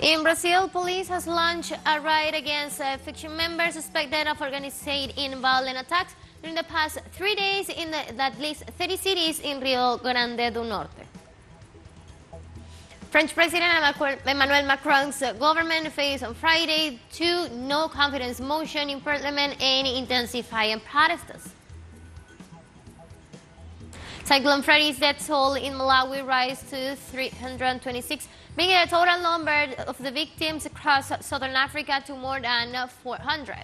In Brazil, police has launched a raid against fiction members suspected of organizing violent attacks during the past 3 days in at least 30 cities in Rio Grande do Norte. French President Emmanuel Macron's government faced on Friday 2 no-confidence motion in parliament and intensifying protests. Cyclone Freddy's death toll in Malawi rise to 326, making the total number of the victims across southern Africa to more than 400.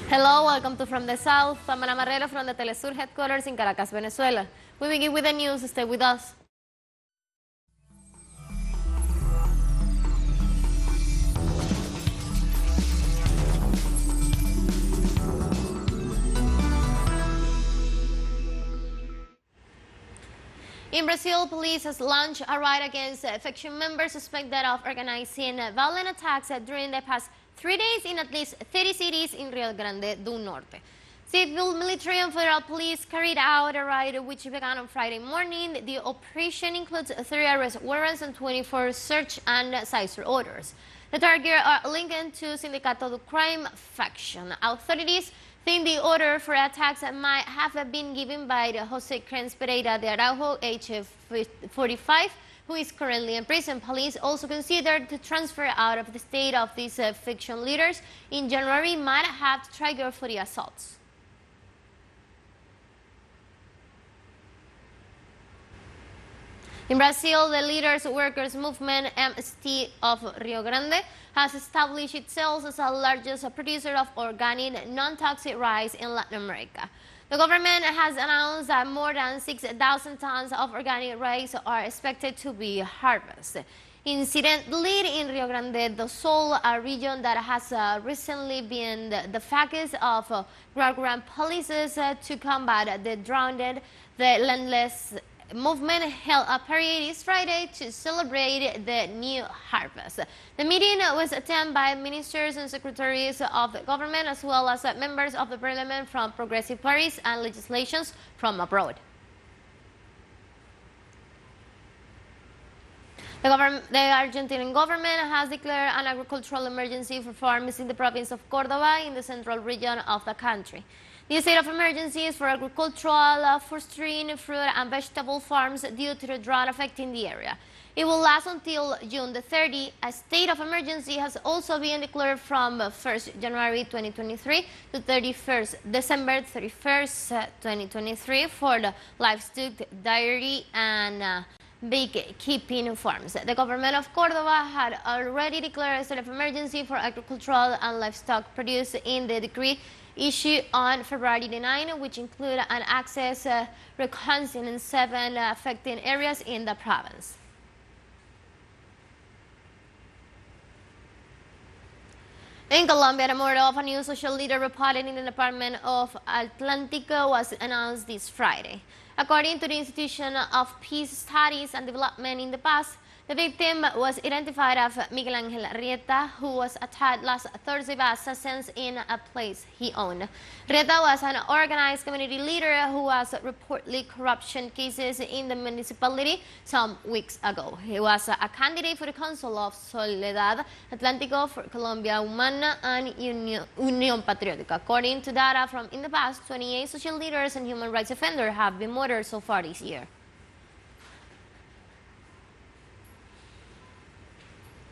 Hello, welcome to From the South. I'm Ana Marrero from the teleSUR headquarters in Caracas, Venezuela. We begin with the news. Stay with us. In Brazil, police has launched a raid against faction members suspected of organizing violent attacks during the past 3 days in at least 30 cities in Rio Grande do Norte. Civil, military, and federal police carried out a raid which began on Friday morning. The operation includes 3 arrest warrants and 24 search and seizure orders. The targets are linked to Sindicato do Crime faction. Authorities think the order for attacks might have been given by Jose Crenz Pereira de Araujo, age 45, who is currently in prison. Police also considered the transfer out of the state of these faction leaders in January might have triggered for the assaults. In Brazil, the Leaders Workers Movement, MST of Rio Grande, has established itself as the largest producer of organic, non-toxic rice in Latin America. The government has announced that more than 6,000 tons of organic rice are expected to be harvested. Incidentally, in Rio Grande do Sul, a region that has recently been the focus of ground policies to combat the drought, the landless movement held a parade this Friday to celebrate the new harvest. The meeting was attended by ministers and secretaries of the government as well as members of the parliament from progressive parties and legislations from abroad. The Argentinian government has declared an agricultural emergency for farms in the province of Córdoba in the central region of the country. The state of emergency is for agricultural, forestry, fruit and vegetable farms due to the drought affecting the area. It will last until June 30. A state of emergency has also been declared from 1st January 2023 to 31st December 31st, 2023 for the livestock, dairy and beekeeping farms. The government of Córdoba had already declared a state of emergency for agricultural and livestock produce in the decree issued on February 9, which include an access reconnaissance in 7 affected areas in the province. In Colombia, the murder of a new social leader reported in the department of Atlántico was announced this Friday. According to the Institution of Peace Studies and Development in the past, the victim was identified as Miguel Angel Rieta, who was attacked last Thursday by assassins in a place he owned. Rieta was an organized community leader who was reportedly corruption cases in the municipality some weeks ago. He was a candidate for the Council of Soledad Atlántico for Colombia Humana and Unión Patriótica. According to data from in the past, 28 social leaders and human rights offenders have been murdered so far this year.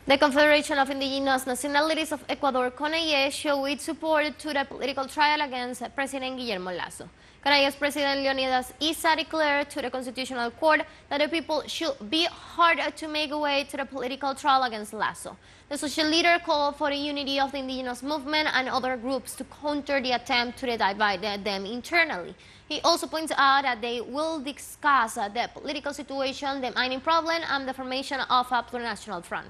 The Confederation of Indigenous Nationalities of Ecuador, CONAIE, showed its support to the political trial against President Guillermo Lasso. CONAIE's President Leonidas Issa declared to the Constitutional Court that the people should be hard to make a way to the political trial against Lasso. The social leader called for the unity of the indigenous movement and other groups to counter the attempt to divide them internally. He also points out that they will discuss the political situation, the mining problem, and the formation of a plurinational front.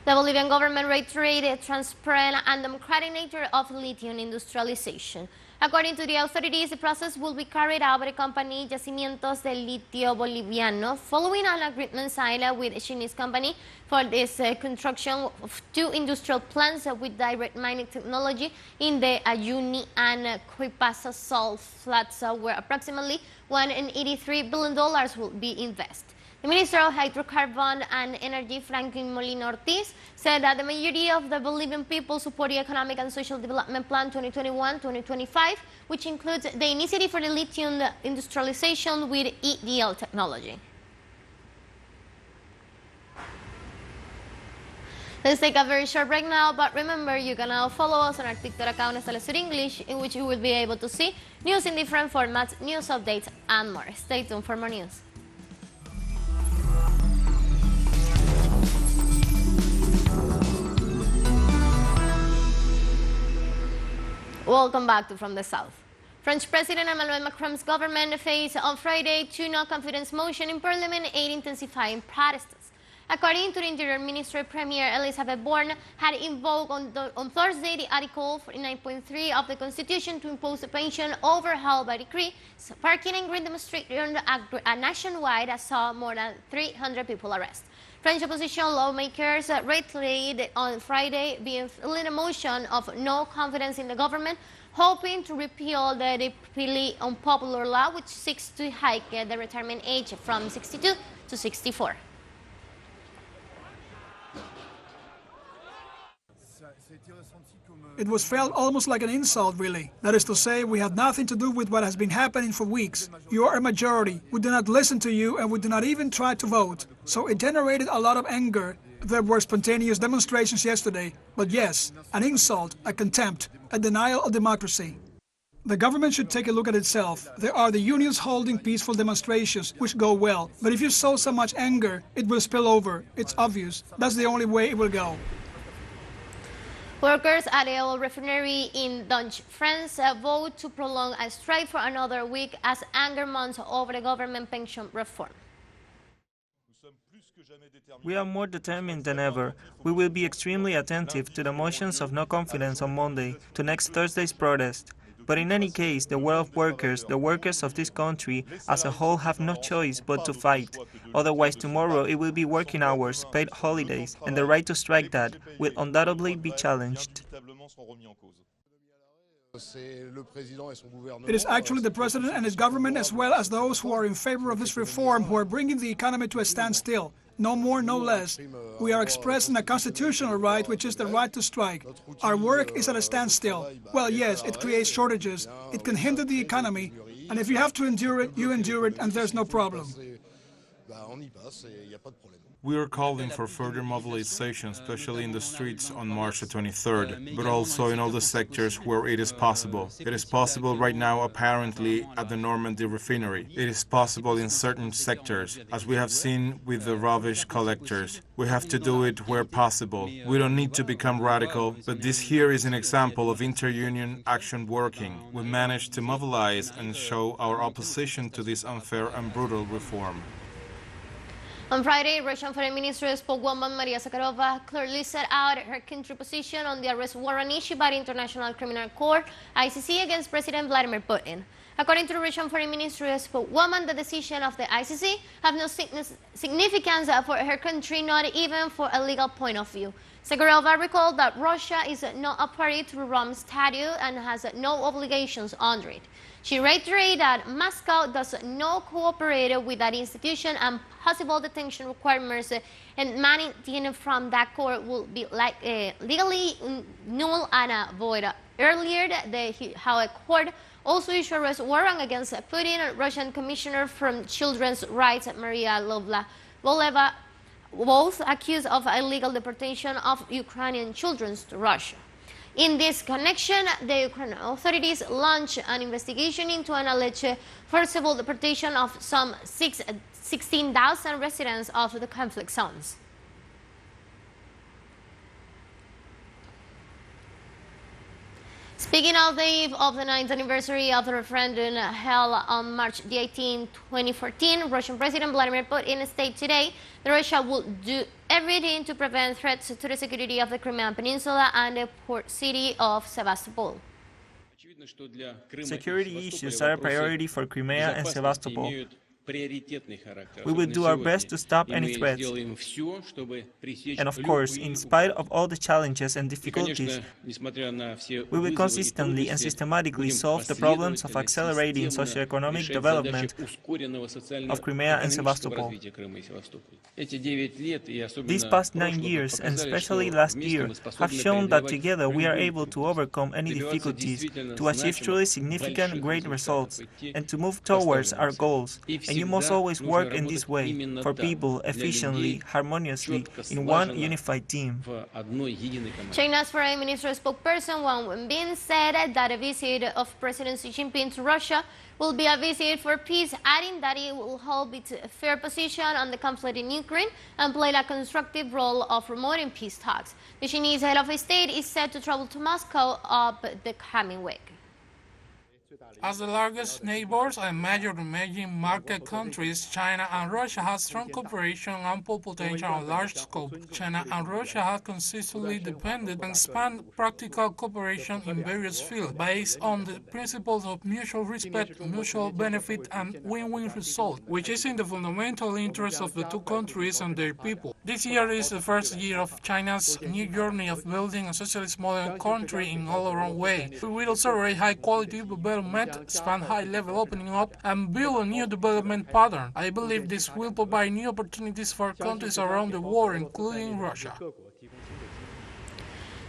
The Bolivian government reiterated transparent and democratic nature of lithium industrialization. According to the authorities, the process will be carried out by the company Yacimientos de Litio Boliviano, following an agreement signed with a Chinese company for this construction of two industrial plants with direct mining technology in the Ayuni and Coipasa salt flats, where approximately $183 billion will be invested. The Minister of Hydrocarbon and Energy, Franklin Molina Ortiz, said that the majority of the Bolivian people support the Economic and Social Development Plan 2021-2025, which includes the initiative for the lithium industrialization with EDL technology. Let's take a very short break now, but remember you can now follow us on our TikTok account teleSUR English, in which you will be able to see news in different formats, news updates, and more. Stay tuned for more news. Welcome back to From the South. French President Emmanuel Macron's government faced on Friday two no-confidence motions in Parliament, aid intensifying protests. According to the Interior Ministry, Premier Elizabeth Borne had invoked on Thursday the Article 49.3 of the Constitution to impose a pension overhaul by decree, sparking angry demonstrations nationwide that saw more than 300 people arrested. French opposition lawmakers reiterated on Friday being feeling a motion of no confidence in the government, hoping to repeal the deeply unpopular law which seeks to hike the retirement age from 62 to 64. It was felt almost like an insult, really. That is to say, we had nothing to do with what has been happening for weeks. You are a majority. We do not listen to you, and we do not even try to vote. So it generated a lot of anger. There were spontaneous demonstrations yesterday. But yes, an insult, a contempt, a denial of democracy. The government should take a look at itself. There are the unions holding peaceful demonstrations, which go well. But if you sow so much anger, it will spill over. It's obvious. That's the only way it will go. Workers at the oil refinery in Donge, France, vote to prolong a strike for another week as anger mounts over the government pension reform. We are more determined than ever. We will be extremely attentive to the motions of no confidence on Monday, to next Thursday's protest. But in any case, the will of workers, the workers of this country as a whole, have no choice but to fight. Otherwise, tomorrow it will be working hours, paid holidays, and the right to strike that will undoubtedly be challenged. It is actually the president and his government, as well as those who are in favor of this reform, who are bringing the economy to a standstill. No more, no less. We are expressing a constitutional right, which is the right to strike. Our work is at a standstill. Well, yes, it creates shortages. It can hinder the economy. And if you have to endure it, you endure it, and there's no problem. We are calling for further mobilization, especially in the streets on March 23rd, but also in all the sectors where it is possible. It is possible right now, apparently, at the Normandy refinery. It is possible in certain sectors, as we have seen with the rubbish collectors. We have to do it where possible. We don't need to become radical, but this here is an example of inter-union action working. We managed to mobilize and show our opposition to this unfair and brutal reform. On Friday, Russian Foreign Ministry spokeswoman Maria Zakharova clearly set out her country's position on the arrest warrant issued by the International Criminal Court, ICC, against President Vladimir Putin. According to the Russian Foreign Ministry spokeswoman, the decision of the ICC have no significance for her country, not even for a legal point of view. Zakharova recalled that Russia is not a party to the Rome Statute and has no obligations under it. She reiterated that Moscow does not cooperate with that institution, and possible detention requirements and managing from that court will be legally null and void. Earlier, the Hague Court also issued arrest warrant against Putin, Russian Commissioner for Children's Rights Maria Voleva, both accused of illegal deportation of Ukrainian children to Russia. In this connection, the Ukrainian authorities launched an investigation into an alleged forcible deportation of some 16,000 residents of the conflict zones. Speaking of the eve of the 9th anniversary of the referendum held on March 18, 2014, Russian President Vladimir Putin stated today that Russia will do everything to prevent threats to the security of the Crimean Peninsula and the port city of Sevastopol. Security issues are a priority for Crimea and Sevastopol. We will do our best to stop any threats. And of course, in spite of all the challenges and difficulties, we will consistently and systematically solve the problems of accelerating socioeconomic development of Crimea and Sevastopol. These past 9 years, and especially last year, have shown that together we are able to overcome any difficulties, to achieve truly significant great results, and to move towards our goals. And you must always work in this way, for people, efficiently, harmoniously, in one unified team. China's Foreign Minister spokesperson Wang Wenbin said that a visit of President Xi Jinping to Russia will be a visit for peace, adding that it will hold its fair position on the conflict in Ukraine and play a constructive role of promoting peace talks. The Chinese head of state is set to travel to Moscow up the coming week. As the largest neighbors and major emerging market countries, China and Russia have strong cooperation and ample potential on large scope. China and Russia have consistently depended and expanded practical cooperation in various fields based on the principles of mutual respect, mutual benefit, and win-win result, which is in the fundamental interest of the two countries and their people. This year is the first year of China's new journey of building a socialist modern country in all-around way. We will accelerate high-quality development, expand high-level opening up, and build a new development pattern. I believe this will provide new opportunities for countries around the world, including Russia.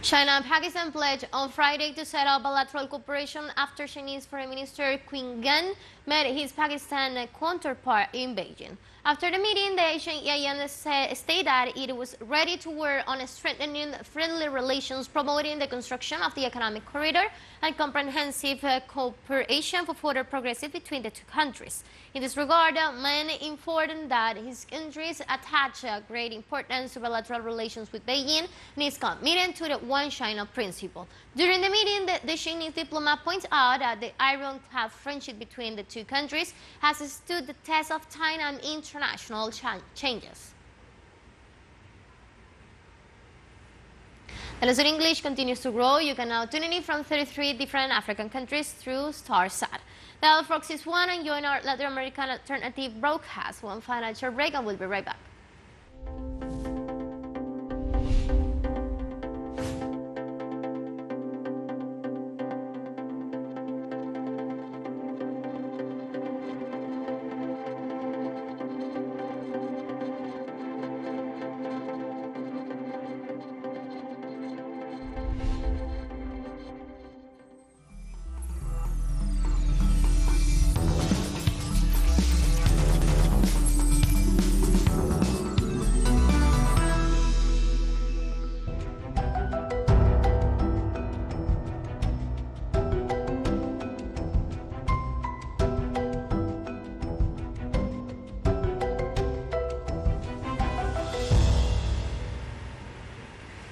China and Pakistan pledged on Friday to set up bilateral cooperation after Chinese Foreign Minister Qin Gang met his Pakistan counterpart in Beijing. After the meeting, the Asian ASEAN stated that it was ready to work on strengthening friendly relations, promoting the construction of the economic corridor and comprehensive cooperation for further progress between the two countries. In this regard, Man informed that his countries attach great importance to bilateral relations with Beijing and is committed to the One China principle. During the meeting, the Chinese diplomat points out that the ironclad friendship between the two countries has stood the test of time and international changes. teleSUR English continues to grow. You can now tune in from 33 different African countries through StarSat. Now, Fox is one and join our Latin American alternative broadcast. One final short break and we'll be right back.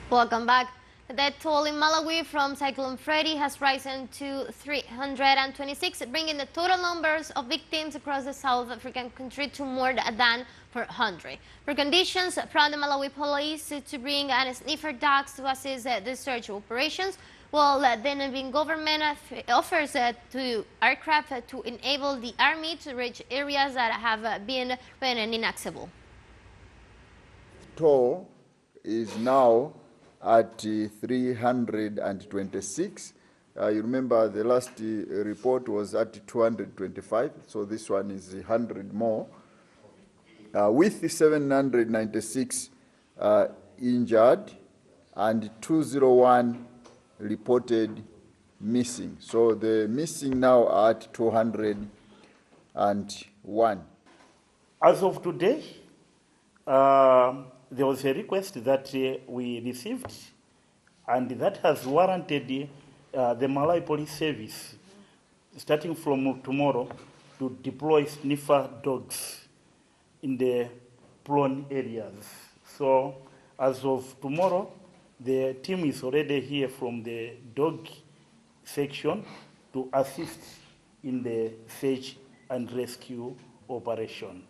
Welcome back. The death toll in Malawi from Cyclone Freddy has risen to 326, bringing the total numbers of victims across the South African country to more than 400. For conditions from the Malawi police to bring sniffer dogs to assist the search operations, while the Namibian government offers to aircraft to enable the army to reach areas that have been rendered inaccessible. Toll is now at 326. You remember the last report was at 225, so this one is 100 more. With 796 injured and 201 reported missing. So the missing now are at 201. As of today, there was a request that we received, and that has warranted the Malawi Police Service, starting from tomorrow, to deploy sniffer dogs in the prone areas. So as of tomorrow, the team is already here from the dog section to assist in the search and rescue operation.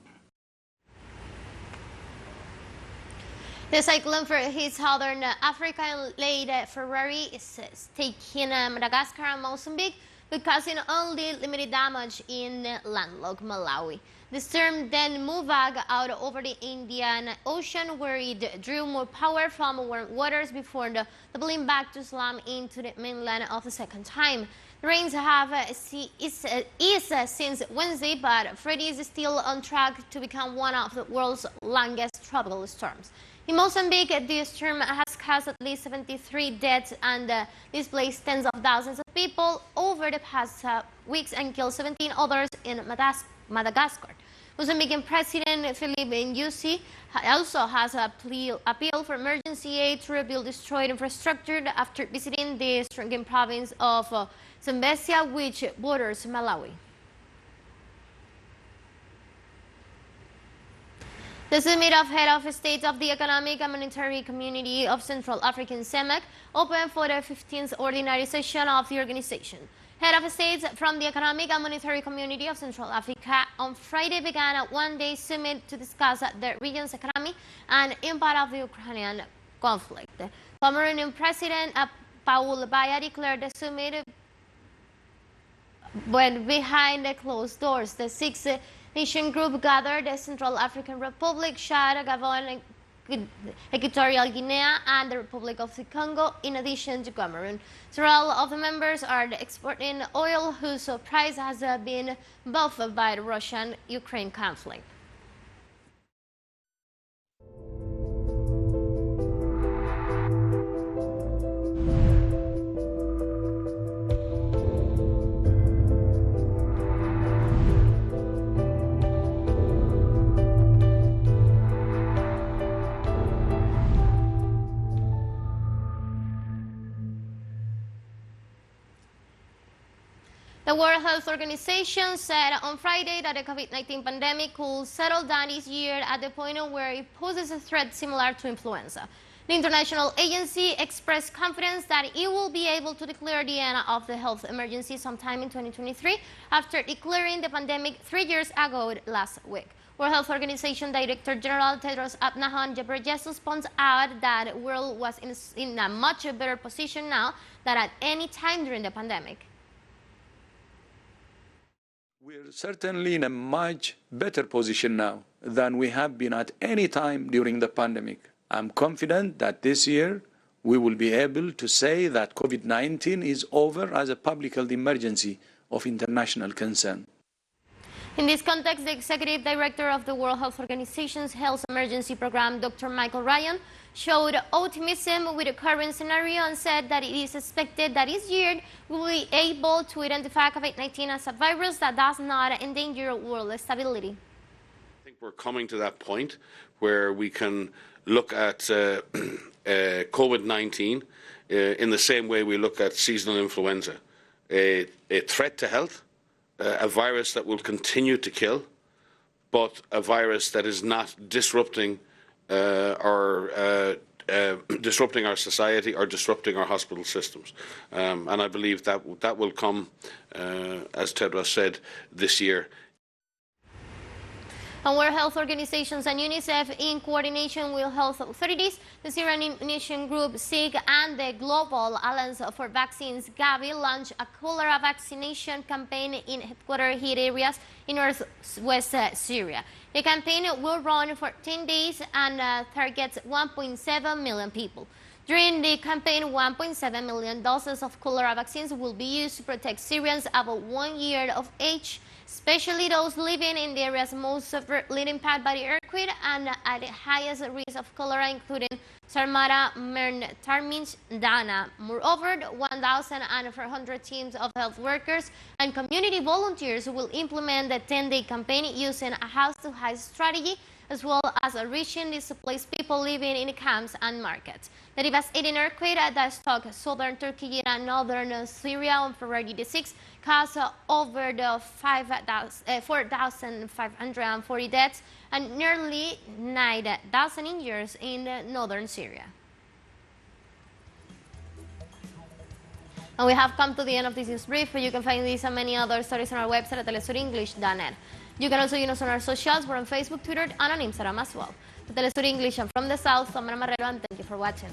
The cyclone for his southern African laid Ferrari is taking Madagascar and Mozambique but causing only limited damage in landlocked Malawi. The storm then moved back out over the Indian Ocean, where it drew more power from warm waters before doubling back to slam into the mainland of the second time. The rains have eased since Wednesday, but Freddy is still on track to become one of the world's longest tropical storms. In Mozambique, the storm has caused at least 73 deaths and displaced tens of thousands of people over the past weeks and killed 17 others in Madagascar. Mozambican President Filipe Nyusi also has appealed for emergency aid to rebuild destroyed infrastructure after visiting the stricken province of Zambezia, which borders Malawi. The summit of head of state of the Economic and Monetary Community of Central African CEMEC opened for the 15th ordinary session of the organization. Head of states from the Economic and Monetary Community of Central Africa on Friday began a one-day summit to discuss the region's economy and impact of the Ukrainian conflict. Cameroonian President Paul Biya declared the summit when behind the closed doors. The six-nation group gathered the Central African Republic, Chad, Gabon, Equatorial Guinea, and the Republic of the Congo, in addition to Cameroon. Several of the members are exporting oil, whose price has been buffeted by the Russian-Ukraine conflict. The World Health Organization said on Friday that the COVID-19 pandemic could settle down this year at the point where it poses a threat similar to influenza. The international agency expressed confidence that it will be able to declare the end of the health emergency sometime in 2023 after declaring the pandemic 3 years ago last week. World Health Organization Director General Tedros Adhanom Ghebreyesus points out that the world was in a much better position now than at any time during the pandemic. We're certainly in a much better position now than we have been at any time during the pandemic. I'm confident that this year we will be able to say that COVID-19 is over as a public health emergency of international concern. In this context, the Executive Director of the World Health Organization's Health Emergency Program, Dr. Michael Ryan, showed optimism with the current scenario and said that it is expected that this year we will be able to identify COVID-19 as a virus that does not endanger world stability. I think we're coming to that point where we can look at COVID-19 in the same way we look at seasonal influenza, a threat to health, a virus that will continue to kill, but a virus that is not disrupting disrupting our society or disrupting our hospital systems. And I believe that will come, as Tedros said, this year. And World Health Organizations and UNICEF, in coordination with health authorities, the Syrian Immunization Group, SIG, and the Global Alliance for Vaccines, Gavi, launched a cholera vaccination campaign in headquarter-hit areas in northwest Syria. The campaign will run for 10 days and targets 1.7 million people. During the campaign, 1.7 million doses of cholera vaccines will be used to protect Syrians above 1 year of age, especially those living in the areas most severely impacted by the earthquake and at the highest risk of cholera, including Sarmara, Mern, Tarmish, Dana. Moreover, 1,400 teams of health workers and community volunteers will implement the 10-day campaign using a house-to-house strategy, as well as reaching displaced people living in camps and markets. The devastating earthquake that struck southern Turkey and northern Syria on February 6 caused over 4,540 deaths and nearly 9,000 injuries in northern Syria. And we have come to the end of this news brief. You can find this and many other stories on our website at telesurenglish.net. You can also join us on our socials. We're on Facebook, Twitter, and on Instagram as well. To TeleSUR English, I'm from the South, I'm Marrero, and thank you for watching.